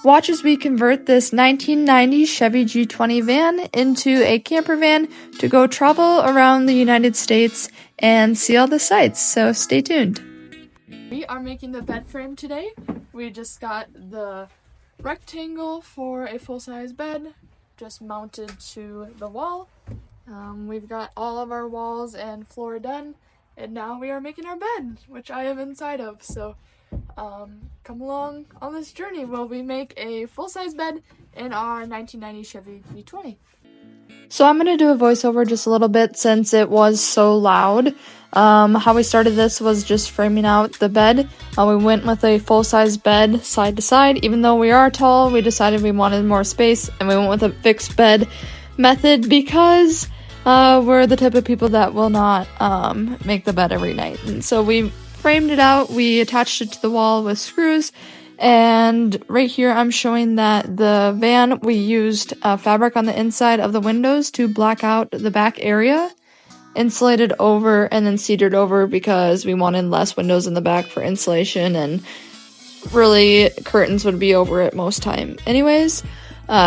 Watch as we convert this 1990 Chevy G20 van into a camper van to go travel around the United States and see all the sights, so stay tuned. We are making the bed frame today. We just got the rectangle for a full-size bed just mounted to the wall. We've got all of our walls and floor done, and now we are making our bed, which I am inside of, so come along on this journey while we make a full-size bed in our 1990 Chevy G20. So I'm going to do a voiceover just a little bit since it was so loud. How we started this was just framing out the bed. We went with a full-size bed side to side. Even though we are tall, we decided we wanted more space, and we went with a fixed bed method because we're the type of people that will not make the bed every night. And so we framed it out, we attached it to the wall with screws, and right here I'm showing that the van, we used fabric on the inside of the windows to black out the back area, insulated over and then cedared over because we wanted less windows in the back for insulation, and really curtains would be over it most time anyways.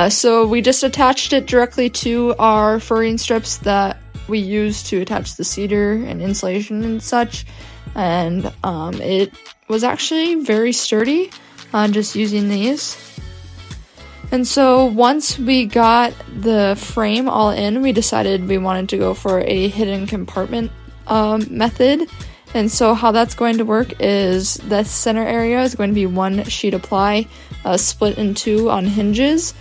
So we just attached it directly to our furring strips that we used to attach the cedar and insulation and such. And it was actually very sturdy just using these. And so once we got the frame all in, we decided we wanted to go for a hidden compartment method. And so how that's going to work is the center area is going to be one sheet of ply split in two on hinges.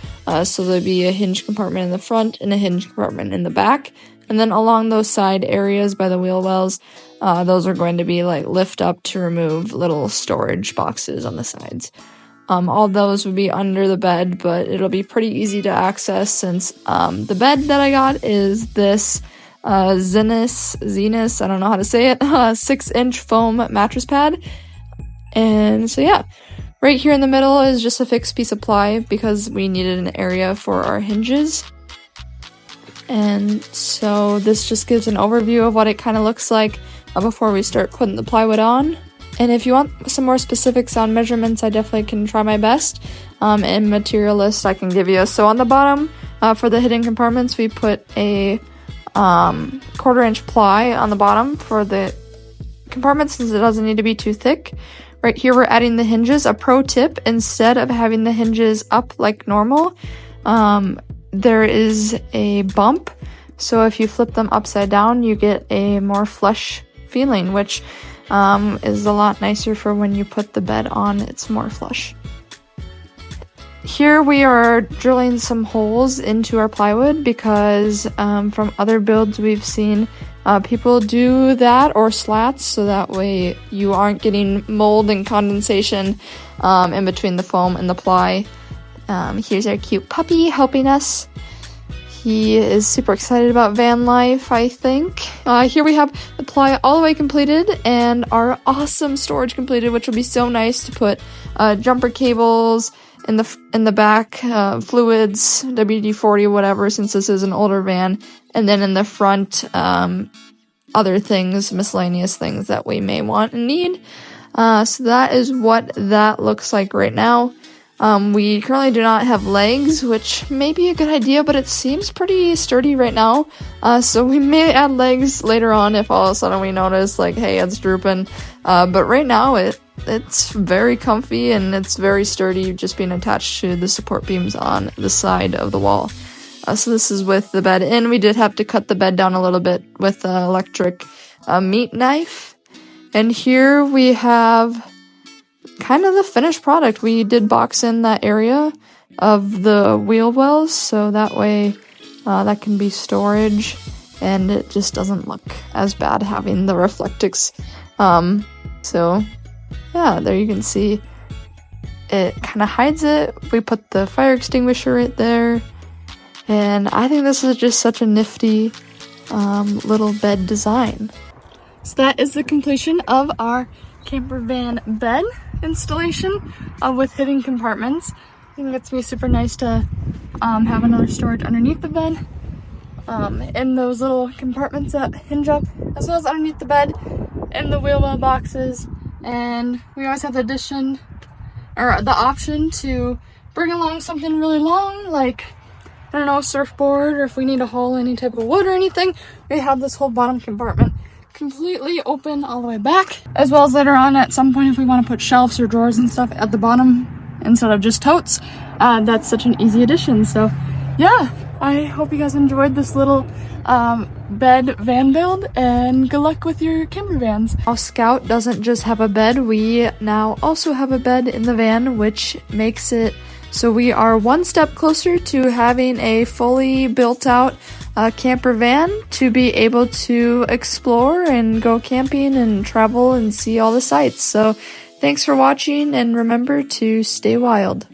So there'll be a hinge compartment in the front and a hinge compartment in the back. And then along those side areas by the wheel wells, those are going to be like lift up to remove little storage boxes on the sides. All those would be under the bed, but it'll be pretty easy to access since the bed that I got is this Zenus, I don't know how to say it, 6-inch foam mattress pad. And so yeah, right here in the middle is just a fixed piece of ply because we needed an area for our hinges. And so this just gives an overview of what it kind of looks like before we start putting the plywood on. And if you want some more specifics on measurements, I definitely can try my best. And material list I can give you. So on the bottom, for the hidden compartments, we put a 1/4-inch ply on the bottom for the compartments since it doesn't need to be too thick. Right here we're adding the hinges. A pro tip, instead of having the hinges up like normal, there is a bump. So if you flip them upside down, you get a more flush feeling, which is a lot nicer for when you put the bed on. It's more flush. Here we are drilling some holes into our plywood because from other builds we've seen people do that, or slats, so that way you aren't getting mold and condensation in between the foam and the ply. Here's our cute puppy helping us. He is super excited about van life, I think. Here we have the ply all the way completed and our awesome storage completed, which will be so nice to put jumper cables in the back, fluids, WD-40, whatever, since this is an older van, and then in the front, other things, miscellaneous things that we may want and need. So that is what that looks like right now. We currently do not have legs, which may be a good idea, but it seems pretty sturdy right now. So we may add legs later on if all of a sudden we notice, like, hey, it's drooping. But right now it's very comfy and it's very sturdy, just being attached to the support beams on the side of the wall. So this is with the bed in. We did have to cut the bed down a little bit with an electric meat knife. And here we have kind of the finished product. We did box in that area of the wheel wells, so that way that can be storage and it just doesn't look as bad having the Reflectix. So yeah, there you can see it kind of hides it. We put the fire extinguisher right there, and I think this is just such a nifty little bed design. So that is the completion of our camper van bed installation with hidden compartments. I think it's gonna be super nice to have another storage underneath the bed in those little compartments that hinge up, as well as underneath the bed in the wheel well boxes. And we always have the option to bring along something really long, like, I don't know, surfboard, or if we need to haul any type of wood or anything, we have this whole bottom compartment completely open all the way back. As well as later on, at some point, if we want to put shelves or drawers and stuff at the bottom instead of just totes, that's such an easy addition. So yeah, I hope you guys enjoyed this little bed van build, and good luck with your camper vans. Our Scout doesn't just have a bed, we now also have a bed in the van, which makes it so we are one step closer to having a fully built out camper van to be able to explore and go camping and travel and see all the sights. So thanks for watching, and remember to stay wild.